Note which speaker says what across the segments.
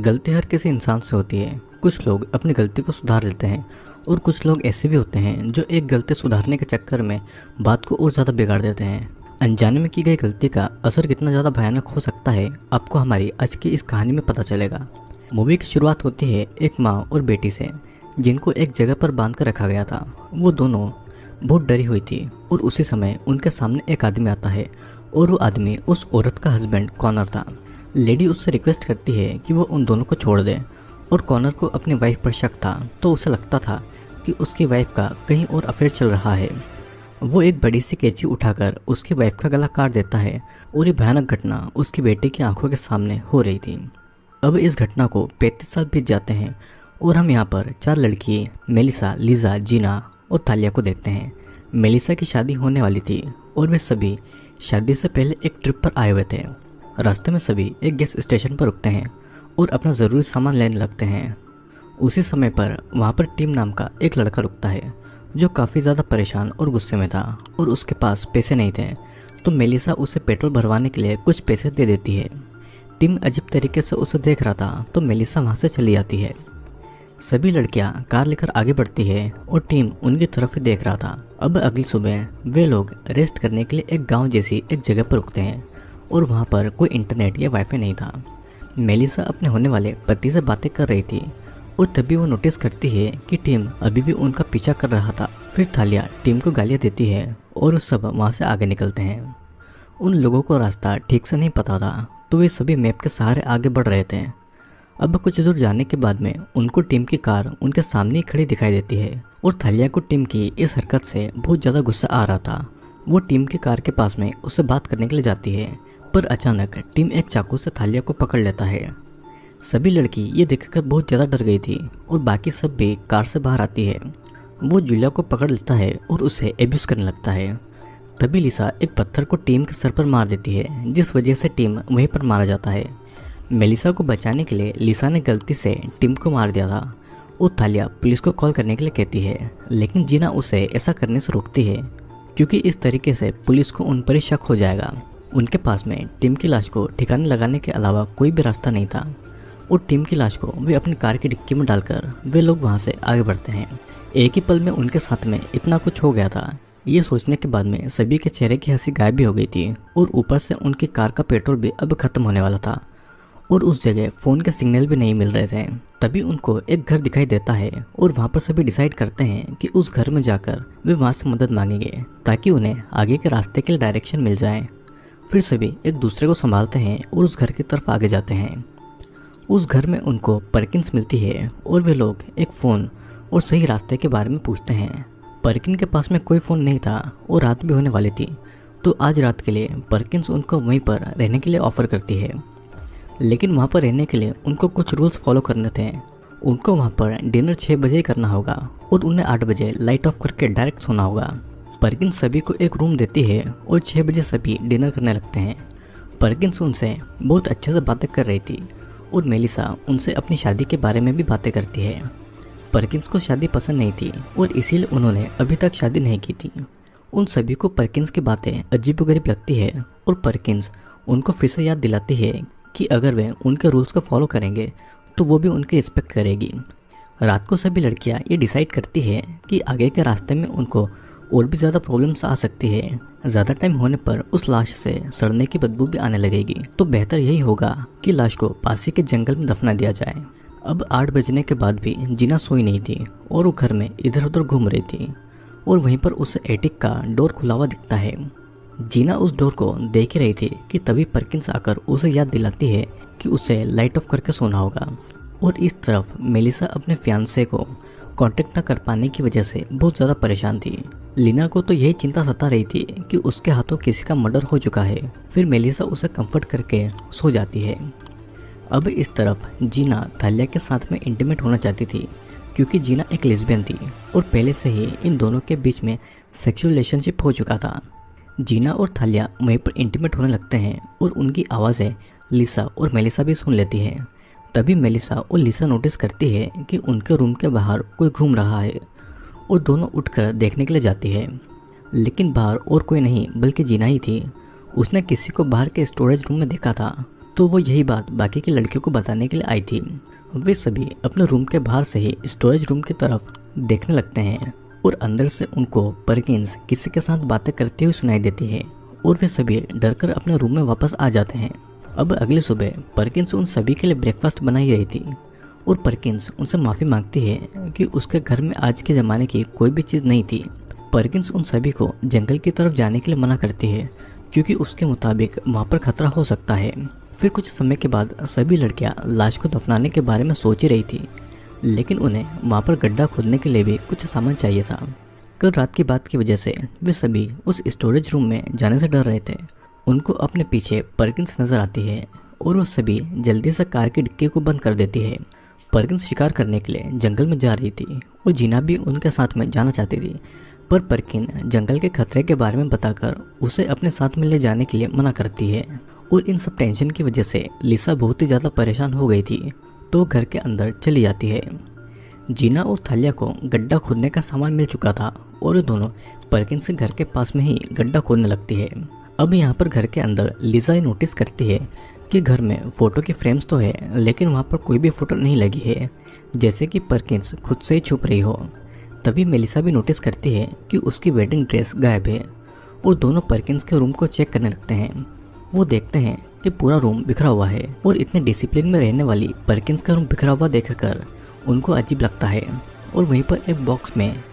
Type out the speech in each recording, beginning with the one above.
Speaker 1: गलती हर किसी इंसान से होती है। कुछ लोग अपनी गलती को सुधार लेते हैं और कुछ लोग ऐसे भी होते हैं जो एक गलती सुधारने के चक्कर में बात को और ज़्यादा बिगाड़ देते हैं। अनजाने में की गई गलती का असर कितना ज़्यादा भयानक हो सकता है, आपको हमारी आज की इस कहानी में पता चलेगा। मूवी की शुरुआत होती है एक माँ और बेटी से, जिनको एक जगह पर बांध कर रखा गया था। वो दोनों बहुत डरी हुई थी और उसी समय उनके सामने एक आदमी आता है और वो आदमी उस औरत का हस्बैंड कॉनर था। लेडी उससे रिक्वेस्ट करती है कि वो उन दोनों को छोड़ दे और कॉनर को अपनी वाइफ पर शक था, तो उसे लगता था कि उसकी वाइफ का कहीं और अफेयर चल रहा है। वो एक बड़ी सी कैंची उठाकर उसकी वाइफ का गला काट देता है और ये भयानक घटना उसकी बेटी की आंखों के सामने हो रही थी। अब इस घटना को 35 साल बीत जाते हैं और हम यहाँ पर 4 लड़की मेलिसा, लीजा, जीना और तालिया को देखते हैं। मेलिसा की शादी होने वाली थी और वे सभी शादी से पहले एक ट्रिप पर आए हुए थे। रास्ते में सभी एक गैस स्टेशन पर रुकते हैं और अपना ज़रूरी सामान लेने लगते हैं। उसी समय पर वहाँ पर टिम नाम का एक लड़का रुकता है जो काफ़ी ज़्यादा परेशान और गुस्से में था और उसके पास पैसे नहीं थे, तो मेलिसा उसे पेट्रोल भरवाने के लिए कुछ पैसे दे देती है। टिम अजीब तरीके से उसे देख रहा था, तो मेलिसा वहाँ से चली जाती है। सभी लड़कियां कार लेकर आगे बढ़ती है और टीम उनकी तरफ ही देख रहा था। अब अगली सुबह वे लोग रेस्ट करने के लिए एक गांव जैसी एक जगह पर रुकते हैं और वहां पर कोई इंटरनेट या वाईफाई नहीं था। मेलिसा अपने होने वाले पति से बातें कर रही थी और तभी वो नोटिस करती है कि टीम अभी भी उनका पीछा कर रहा था। फिर थालिया टीम को गालियाँ देती है और सब वहाँ से आगे निकलते हैं। उन लोगों को रास्ता ठीक से नहीं पता था, तो वे सभी मैप के सहारे आगे बढ़ रहे थे। अब कुछ दूर जाने के बाद में उनको टीम की कार उनके सामने ही खड़ी दिखाई देती है और थालिया को टीम की इस हरकत से बहुत ज़्यादा गुस्सा आ रहा था। वो टीम की कार के पास में उससे बात करने के लिए जाती है, पर अचानक टीम एक चाकू से थालिया को पकड़ लेता है। सभी लड़की ये देखकर बहुत ज़्यादा डर गई थी और बाकी सब भी कार से बाहर आती है। वो जूलिया को पकड़ लेता है और उसे एब्यूज़ करने लगता है। तभी लिसा एक पत्थर को टीम के सर पर मार देती है, जिस वजह से टीम वहीं पर मारा जाता है। मेलिसा को बचाने के लिए लिसा ने गलती से टिम को मार दिया था और थालिया पुलिस को कॉल करने के लिए कहती है, लेकिन जीना उसे ऐसा करने से रोकती है क्योंकि इस तरीके से पुलिस को उन पर ही शक हो जाएगा। उनके पास में टिम की लाश को ठिकाने लगाने के अलावा कोई भी रास्ता नहीं था और टिम की लाश को वे अपनी कार की डिक्की में डालकर वे लोग वहाँ से आगे बढ़ते हैं। एक ही पल में उनके साथ में इतना कुछ हो गया था, ये सोचने के बाद में सभी के चेहरे की हंसी गायब भी हो गई थी और ऊपर से उनकी कार का पेट्रोल भी अब खत्म होने वाला था और उस जगह फ़ोन के सिग्नल भी नहीं मिल रहे थे। तभी उनको एक घर दिखाई देता है और वहाँ पर सभी डिसाइड करते हैं कि उस घर में जाकर वे वहाँ से मदद मांगेंगे ताकि उन्हें आगे के रास्ते के लिए डायरेक्शन मिल जाए। फिर सभी एक दूसरे को संभालते हैं और उस घर की तरफ आगे जाते हैं। उस घर में उनको परकिंस मिलती है और वे लोग एक फ़ोन और सही रास्ते के बारे में पूछते हैं। परकिन के पास में कोई फ़ोन नहीं था और रात भी होने वाली थी, तो आज रात के लिए परकिंस उनको वहीं पर रहने के लिए ऑफ़र करती है। लेकिन वहाँ पर रहने के लिए उनको कुछ रूल्स फॉलो करने थे। उनको वहाँ पर डिनर 6 बजे ही करना होगा और उन्हें 8 बजे लाइट ऑफ करके डायरेक्ट सोना होगा। परकिंस सभी को एक रूम देती है और 6 बजे सभी डिनर करने लगते हैं। परकिंस उनसे बहुत अच्छे से बातें कर रही थी और मेलिसा उनसे अपनी शादी के बारे में भी बातें करती है। परकिंस को शादी पसंद नहीं थी और इसीलिए उन्होंने अभी तक शादी नहीं की थी। उन सभी को परकिंस की बातें अजीबोगरीब लगती है और परकिंस उनको फिर से याद दिलाती है कि अगर वे उनके रूल्स को फॉलो करेंगे तो वो भी उनकी रिस्पेक्ट करेगी। रात को सभी लड़कियां ये डिसाइड करती है कि आगे के रास्ते में उनको और भी ज़्यादा प्रॉब्लम्स आ सकती है। ज़्यादा टाइम होने पर उस लाश से सड़ने की बदबू भी आने लगेगी, तो बेहतर यही होगा कि लाश को पास ही के जंगल में दफना दिया जाए। अब 8 बजने के बाद भी जीना सोई नहीं थी और वो घर में इधर उधर घूम रही थी और वहीं पर उसे एटिक का डोर खुला हुआ दिखता है। जीना उस डोर को देख ही रही थी कि तभी परकिंस आकर उसे याद दिलाती है कि उसे लाइट ऑफ करके सोना होगा। और इस तरफ मेलिसा अपने फियांसे को कांटेक्ट न कर पाने की वजह से बहुत ज़्यादा परेशान थी। लीना को तो यही चिंता सता रही थी कि उसके हाथों किसी का मर्डर हो चुका है। फिर मेलिसा उसे कंफर्ट करके सो जाती है। अब इस तरफ जीना थालिया के साथ में इंटीमेट होना चाहती थी क्योंकि जीना एक लेस्बियन थी और पहले से ही इन दोनों के बीच में सेक्सुअल रिलेशनशिप हो चुका था। जीना और थालिया वहीं पर इंटीमेट होने लगते हैं और उनकी आवाज़ें लिसा और मेलिसा भी सुन लेती है। तभी मेलिसा और लिसा नोटिस करती है कि उनके रूम के बाहर कोई घूम रहा है और दोनों उठकर देखने के लिए जाती है, लेकिन बाहर और कोई नहीं बल्कि जीना ही थी। उसने किसी को बाहर के स्टोरेज रूम में देखा था, तो वो यही बात बाकी की लड़कियों को बताने के लिए आई थी। वे सभी अपने रूम के बाहर से ही स्टोरेज रूम की तरफ देखने लगते हैं और अंदर से उनको परकिंस किसी के साथ बातें करती हुई सुनाई देती है और वे सभी डरकर अपने रूम में वापस आ जाते हैं। अब अगली सुबह परकिंस उन सभी के लिए ब्रेकफास्ट बनाई रही थी और परकिंस उनसे माफ़ी मांगती है कि उसके घर में आज के ज़माने की कोई भी चीज़ नहीं थी। परकिंस उन सभी को जंगल की तरफ जाने के लिए मना करती है क्योंकि उसके मुताबिक वहाँ पर खतरा हो सकता है। फिर कुछ समय के बाद सभी लड़कियाँ लाश को दफनाने के बारे में सोच ही रही थी, लेकिन उन्हें वहाँ पर गड्ढा खोदने के लिए भी कुछ सामान चाहिए था। कल रात की बात की वजह से वे सभी उस स्टोरेज रूम में जाने से डर रहे थे। उनको अपने पीछे परकिंस नजर आती है और वो सभी जल्दी से कार की डिक्की को बंद कर देती है। परकिंस शिकार करने के लिए जंगल में जा रही थी और जीना भी उनके साथ में जाना चाहती थी, पर परकिन जंगल के खतरे के बारे में बताकर उसे अपने साथ में ले जाने के लिए मना करती है। और इन सब टेंशन की वजह से लिसा बहुत ही ज़्यादा परेशान हो गई थी, तो घर के अंदर चली जाती है। जीना और थालिया को गड्ढा खोदने का सामान मिल चुका था और दोनों परकिंस के घर के पास में ही गड्ढा खोदने लगती है। अब यहाँ पर घर के अंदर लिसा नोटिस करती है कि घर में फ़ोटो की फ्रेम्स तो है, लेकिन वहाँ पर कोई भी फ़ोटो नहीं लगी है, जैसे कि परकिंस खुद से ही छुप रही हो। तभी मेलिसा भी नोटिस करती है कि उसकी वेडिंग ड्रेस गायब है और दोनों परकिंस के रूम को चेक करने लगते हैं। वो देखते हैं कि पूरा रूम बिखरा हुआ है और इतने डिसिप्लिन में रहने वाली परकिंस का रूम बिखरा हुआ देखकर उनको अजीब लगता है। और वहीं पर एक बॉक्स में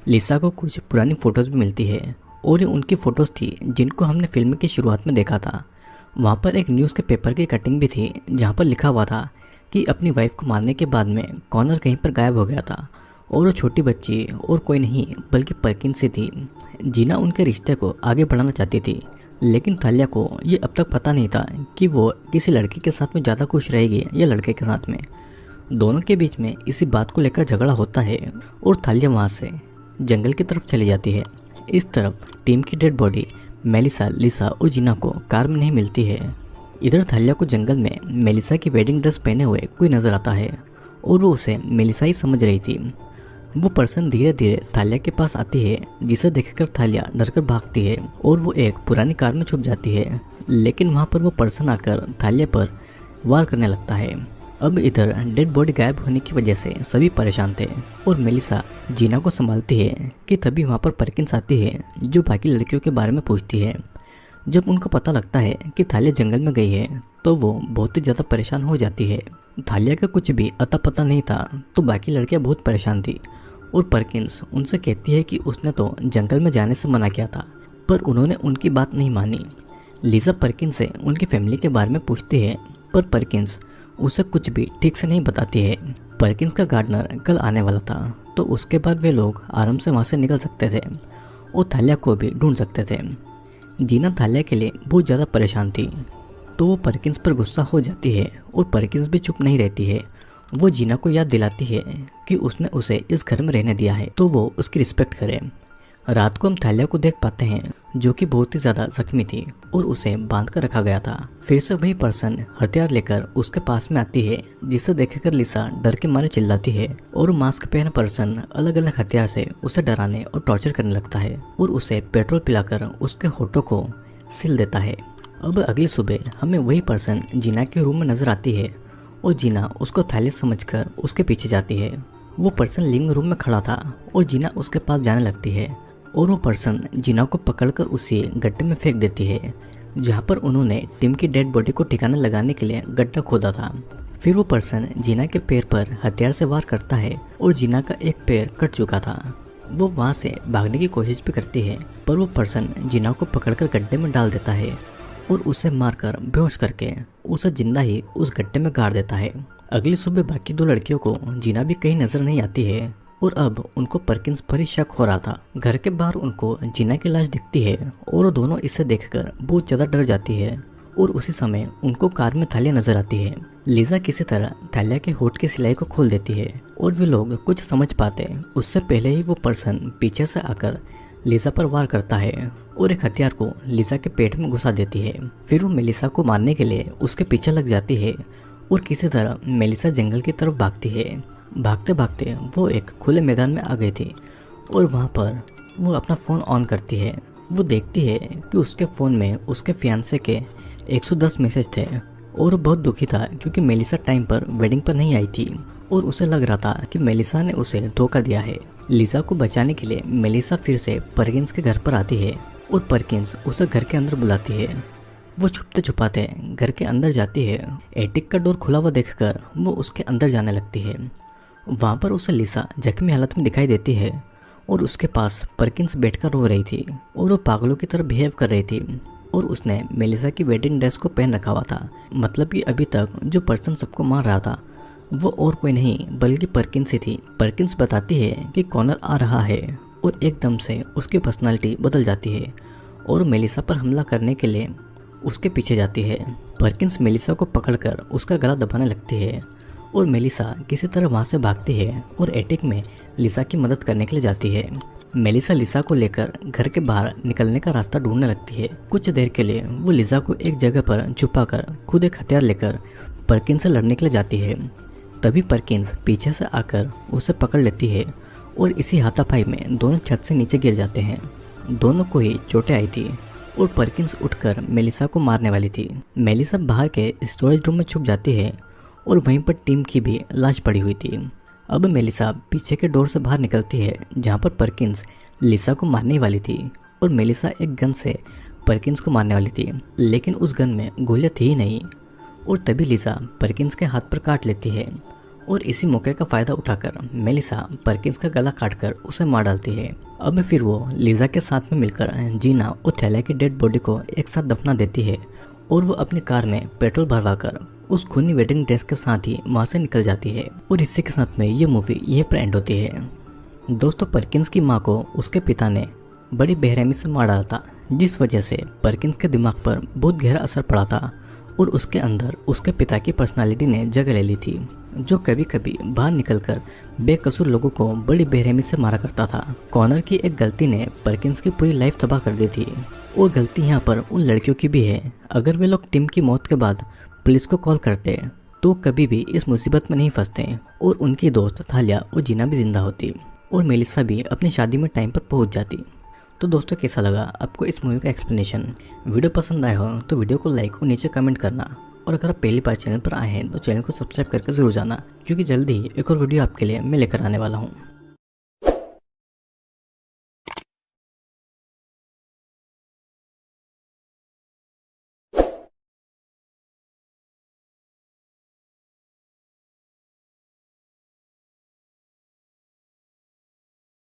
Speaker 1: लिसा को कुछ पुरानी फ़ोटोज़ भी मिलती है और ये उनकी फ़ोटोज़ थी जिनको हमने फिल्म की शुरुआत में देखा था। वहाँ पर एक न्यूज़ के पेपर की कटिंग भी थी जहाँ पर लिखा हुआ था कि अपनी वाइफ को मारने के बाद में कॉर्नर कहीं पर गायब हो गया था और वो छोटी बच्ची और कोई नहीं बल्कि परकिंस से थी। जीना उनके रिश्ते को आगे बढ़ाना चाहती थी, लेकिन थालिया को ये अब तक पता नहीं था कि वो किसी लड़के के साथ में ज़्यादा खुश रहेगी या लड़के के साथ में। दोनों के बीच में इसी बात को लेकर झगड़ा होता है और थालिया वहाँ से जंगल की तरफ चली जाती है। इस तरफ टीम की डेड बॉडी मेलिसा, लिसा और जीना को कार में नहीं मिलती है। इधर थालिया को जंगल में मेलिसा की वेडिंग ड्रेस पहने हुए कोई नजर आता है और वो उसे मेलिसा ही समझ रही थी। वो पर्सन धीरे धीरे थालिया के पास आती है, जिसे देखकर थालिया डरकर भागती है और वो एक पुरानी कार में छुप जाती है, लेकिन वहाँ पर वो पर्सन आकर थालिया पर वार करने लगता है। अब इधर डेड बॉडी गायब होने की वजह से सभी परेशान थे और मेलिसा जीना को संभालती है कि तभी वहाँ पर परकिंस आती है जो बाकी लड़कियों के बारे में पूछती है। जब उनको पता लगता है कि थालिया जंगल में गई है तो वो बहुत ही ज़्यादा परेशान हो जाती है। थालिया का कुछ भी अता पता नहीं था, तो बाकी लड़कियाँ बहुत परेशान थी और परकिंस उनसे कहती है कि उसने तो जंगल में जाने से मना किया था, पर उन्होंने उनकी बात नहीं मानी। लिसा परकिंस से उनकी फैमिली के बारे में पूछती है, पर परकिंस उसे कुछ भी ठीक से नहीं बताती है। परकिंस का गार्डनर कल आने वाला था, तो उसके बाद वे लोग आराम से वहाँ से निकल सकते थे और थालिया को भी ढूंढ सकते थे। जीना थालिया के लिए बहुत ज़्यादा परेशान थी, तो वो परकिंस पर गुस्सा हो जाती है और परकिंस भी चुप नहीं रहती है। वो जीना को याद दिलाती है कि उसने उसे इस घर में रहने दिया है, तो वो उसकी रिस्पेक्ट करे। रात को हम थालिया को देख पाते हैं जो कि बहुत ही ज़्यादा जख्मी थी और उसे बांध कर रखा गया था। फिर से वही पर्सन हथियार लेकर उसके पास में आती है, जिसे देखकर लिसा डर के मारे चिल्लाती है और मास्क पहने पर्सन अलग अलग हथियार से उसे डराने और टॉर्चर करने लगता है और उसे पेट्रोल पिलाकर उसके होठों को सिल देता है। अब अगली सुबह हमें वही पर्सन जीना के रूम में नजर आती है और जीना उसको थालिया समझकर उसके पीछे जाती है। वो पर्सन लिविंग रूम में खड़ा था और जीना उसके पास जाने लगती है और वो पर्सन जीना को पकड़कर उसी गड्ढे में फेंक देती है जहाँ पर उन्होंने टिम की डेड बॉडी को ठिकाने लगाने के लिए गड्ढा खोदा था। फिर वो पर्सन जीना के पैर पर हथियार से वार करता है और जीना का एक पैर कट चुका था। वो वहाँ से भागने की कोशिश भी करती है, पर वो पर्सन जीना को पकड़कर गड्ढे में डाल देता है और उसे मारकर बेहोश करके उसे जिंदा ही उस गड्ढे में गाड़ देता है। अगली सुबह बाकी दो लड़कियों को जीना भी कहीं नजर नहीं आती है और अब उनको परकिंस पर ही शक हो रहा था। घर के बाहर उनको जीना की लाश दिखती है और वो दोनों इसे देखकर बहुत ज़्यादा डर जाती है और उसी समय उनको कार में थालिया नजर आती है। लिजा किसी तरह थालिया के होठ की सिलाई को खोल देती है और वे लोग कुछ समझ पाते उससे पहले ही वो पर्सन पीछे से आकर लिजा पर वार करता है और एक हथियार को लिजा के पेट में घुसा देती है। फिर वो मेलिसा को मारने के लिए उसके पीछे लग जाती है और किसी तरह मेलिसा जंगल की तरफ भागती है। भागते भागते वो एक खुले मैदान में आ गई थी और वहाँ पर वो अपना फ़ोन ऑन करती है। वो देखती है कि उसके फ़ोन में उसके फियांसे के 110 मैसेज थे और वो बहुत दुखी था क्योंकि मेलिसा टाइम पर वेडिंग पर नहीं आई थी और उसे लग रहा था कि मेलिसा ने उसे धोखा दिया है। लिसा को बचाने के लिए मेलिसा फिर से परकिंस के घर पर आती है और परकिंस उसे घर के अंदर बुलाती है। वो छुपते छुपाते घर के अंदर जाती है। एटिक का डोर खुला हुआ देखकर वो उसके अंदर जाने लगती है। वहाँ पर उसे लिसा जख्मी हालत में दिखाई देती है और उसके पास परकिंस बैठकर रो रही थी और वो पागलों की तरह बिहेव कर रही थी और उसने मेलिसा की वेडिंग ड्रेस को पहन रखा हुआ था। मतलब कि अभी तक जो पर्सन सबको मार रहा था वो और कोई नहीं बल्कि परकिंस ही थी। परकिंस बताती है कि कॉनर आ रहा है और एकदम से उसकी पर्सनालिटी बदल जाती है और मेलिसा पर हमला करने के लिए उसके पीछे जाती है। परकिंस मेलिसा को पकड़कर उसका गला दबाने लगती है और मेलिसा किसी तरह वहाँ से भागती है और एटिक में लिसा की मदद करने के लिए जाती है। मेलिसा लिसा को लेकर घर के बाहर निकलने का रास्ता ढूंढने लगती है। कुछ देर के लिए वो लिसा को एक जगह पर छुपाकर खुद एक हथियार लेकर परकिंस से लड़ने के लिए जाती है। तभी परकिंस पीछे से आकर उसे पकड़ लेती है और इसी हाथापाई में दोनों छत से नीचे गिर जाते हैं। दोनों को ही चोटें आई थी और परकिंस उठकर मेलिसा को मारने वाली थी। मेलिसा बाहर के स्टोरेज रूम में छुप जाती है और वहीं पर टीम की भी लाश पड़ी हुई थी। अब मेलिसा पीछे के डोर से बाहर निकलती है जहाँ पर परकिंस लिसा को मारने वाली थी और मेलिसा एक गन से परकिंस को मारने वाली थी, लेकिन उस गन में गोलियां थी ही नहीं। और तभी लिसा परकिंस के हाथ पर काट लेती है और इसी मौके का फ़ायदा उठाकर मेलिसा परकिंस का गला काटकर उसे मार डालती है। अब फिर वो लिसा के साथ में मिलकर जीना और थैला की डेड बॉडी को एक साथ दफना देती है और वो अपनी कार में पेट्रोल भरवाकर उस खूनी वेडिंग ड्रेस के साथ ही वहाँ से निकल जाती है। और इसी के साथ में ये मूवी यहीं पर एंड होती है। दोस्तों, परकिंस की माँ को उसके पिता ने बड़ी बेरहमी से मार डाला था, जिस वजह से परकिंस के दिमाग पर बहुत गहरा असर पड़ा था और उसके अंदर उसके पिता की पर्सनालिटी ने जगह ले ली थी, जो कभी कभी बाहर निकलकर बेकसूर लोगों को बड़ी बेरहमी से मारा करता था। कॉनर की एक गलती ने परकिंस की पूरी लाइफ तबाह कर दी थी और गलती यहाँ पर उन लड़कियों की भी है। अगर वे लोग टिम की मौत के बाद पुलिस को कॉल करते तो कभी भी इस मुसीबत में नहीं फंसते और उनकी दोस्त थालिया और जीना भी जिंदा होती और मेलिसा भी अपनी शादी में टाइम पर पहुंच जाती। तो दोस्तों, कैसा लगा आपको इस मूवी का एक्सप्लेनेशन? वीडियो पसंद आया हो तो वीडियो को लाइक और नीचे कमेंट करना, और अगर आप पहली बार चैनल पर आए हैं तो चैनल को सब्सक्राइब करके जरूर जाना, क्योंकि जल्दी ही एक और वीडियो आपके लिए मैं लेकर आने वाला हूँ।